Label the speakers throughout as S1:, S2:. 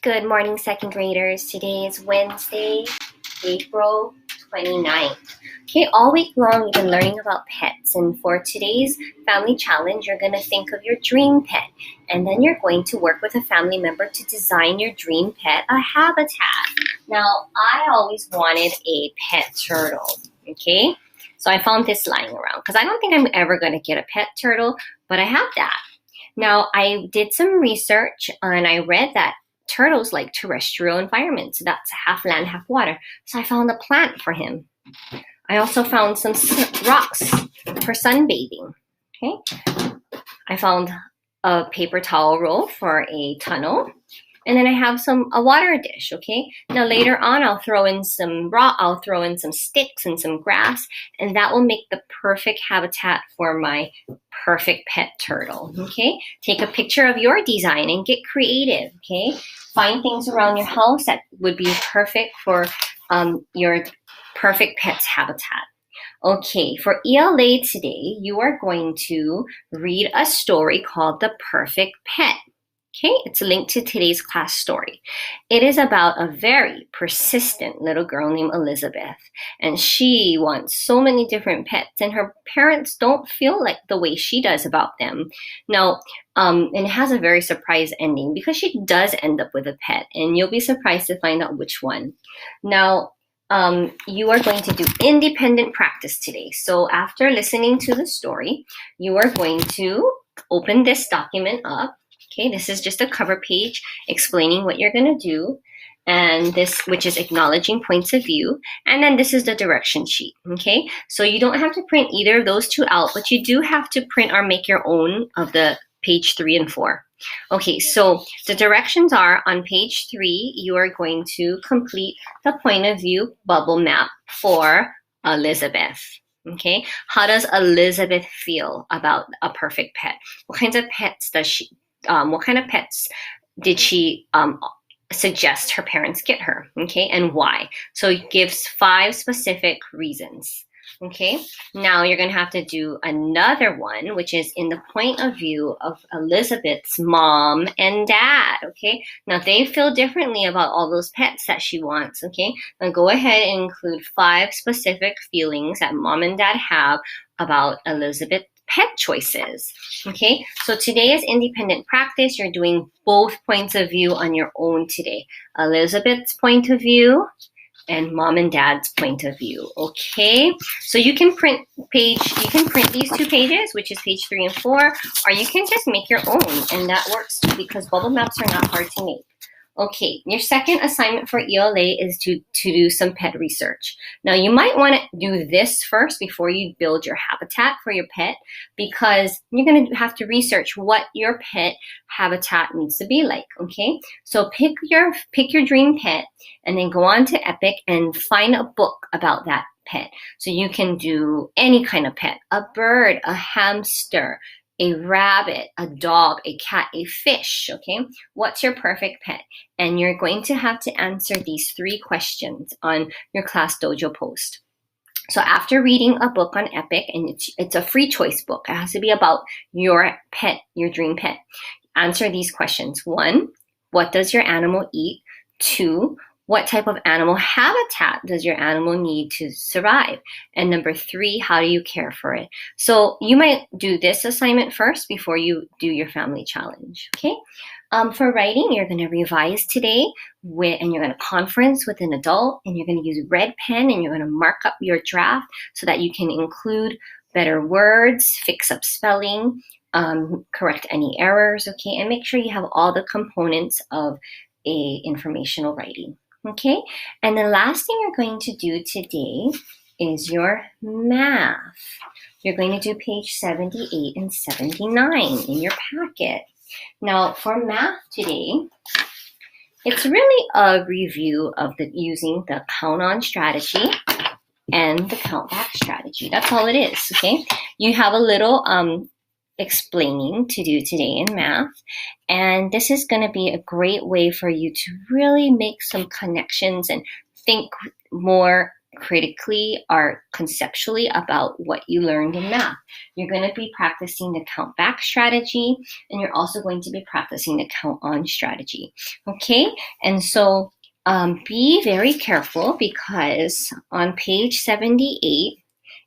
S1: Good morning, second graders. Today is Wednesday, April 29th. Okay, all week long we've been learning about pets, and for today's family challenge, you're going to think of your dream pet, and then you're going to work with a family member to design your dream pet a habitat. Now, I always wanted a pet turtle, okay? So I found this lying around because I don't think I'm ever going to get a pet turtle, but I have that. Now, I did some research and I read that turtles like terrestrial environments. So that's half land, half water. So I found a plant for him. I also found some rocks for sunbathing. Okay. I found a paper towel roll for a tunnel. And then I have a water dish, okay? Now later on, I'll throw in some sticks and some grass, and that will make the perfect habitat for my perfect pet turtle, okay? Take a picture of your design and get creative, okay? Find things around your house that would be perfect for your perfect pet's habitat. Okay, for ELA today, you are going to read a story called The Perfect Pet. Okay, it's linked to today's class story. It is about a very persistent little girl named Elizabeth, and she wants so many different pets, and her parents don't feel like the way she does about them. Now, and it has a very surprise ending because she does end up with a pet, and you'll be surprised to find out which one. Now, you are going to do independent practice today. So after listening to the story, you are going to open this document up. Okay, this is just a cover page explaining what you're going to do, and this, which is acknowledging points of view, and then this is the direction sheet. Okay, so you don't have to print either of those two out, but you do have to print or make your own of the page 3 and 4. Okay, so the directions are on page 3, you are going to complete the point of view bubble map for Elizabeth. Okay, how does Elizabeth feel about a perfect pet? What kinds of pets does she what kind of pets did she suggest her parents get her, okay, and why? So it gives 5 specific reasons, okay? Now you're going to have to do another one, which is in the point of view of Elizabeth's mom and dad, okay? Now they feel differently about all those pets that she wants, okay? Now go ahead and include 5 specific feelings that mom and dad have about Elizabeth's pet choices. Okay, so today is independent practice. You're doing both points of view on your own today. Elizabeth's point of view and mom and dad's point of view. Okay, so you can print these 2 pages, which is page 3 and 4, or you can just make your own, and that works too because bubble maps are not hard to make. Okay, your second assignment for ELA is to do some pet research. Now, you might want to do this first before you build your habitat for your pet, because you're going to have to research what your pet habitat needs to be like, okay? So pick your dream pet and then go on to Epic and find a book about that pet. So you can do any kind of pet, a bird, a hamster, a rabbit, a dog, a cat, a fish, okay? What's your perfect pet? And you're going to have to answer these 3 questions on your Class Dojo post. So after reading a book on Epic, and it's a free choice book, it has to be about your pet, your dream pet. Answer these questions. 1, what does your animal eat? 2, what type of animal habitat does your animal need to survive? And number 3, how do you care for it? So you might do this assignment first before you do your family challenge, okay? For writing, you're going to revise today, and you're going to conference with an adult, and you're going to use red pen, and you're going to mark up your draft so that you can include better words, fix up spelling, correct any errors, okay? And make sure you have all the components of a informational writing. Okay, and the last thing you're going to do today is your math. You're going to do page 78 and 79 in your packet. Now, for math today, it's really a review of using the count on strategy and the count back strategy. That's all it is, okay? You have a little explaining to do today in math, and this is going to be a great way for you to really make some connections and think more critically or conceptually about what you learned in math. You're going to be practicing the count back strategy, and you're also going to be practicing the count on strategy. Okay, and so be very careful, because on page 78,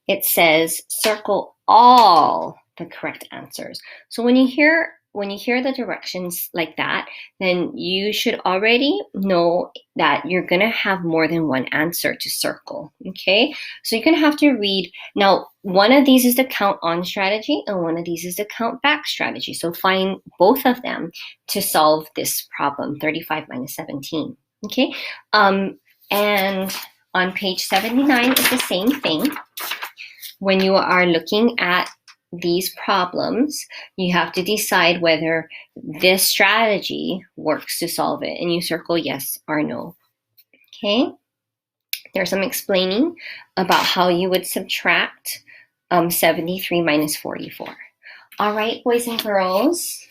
S1: it says circle all the correct answers. So when you hear the directions like that, then you should already know that you're going to have more than one answer to circle. Okay, so you're going to have to read. Now, one of these is the count on strategy, and one of these is the count back strategy. So find both of them to solve this problem, 35 minus 17. Okay, and on page 79 is the same thing. When you are looking at these problems, you have to decide whether this strategy works to solve it, and you circle yes or no. Okay, there's some explaining about how you would subtract 73 minus 44. All right, boys and girls.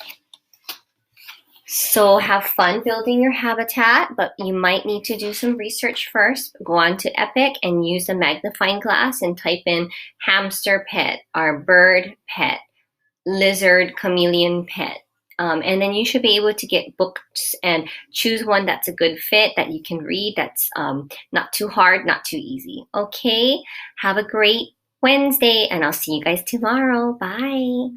S1: So have fun building your habitat, but you might need to do some research first. Go on to Epic and use the magnifying glass and type in hamster pet or bird pet, lizard chameleon pet. And then you should be able to get books and choose one that's a good fit, that you can read, that's not too hard, not too easy. Okay, have a great Wednesday, and I'll see you guys tomorrow. Bye.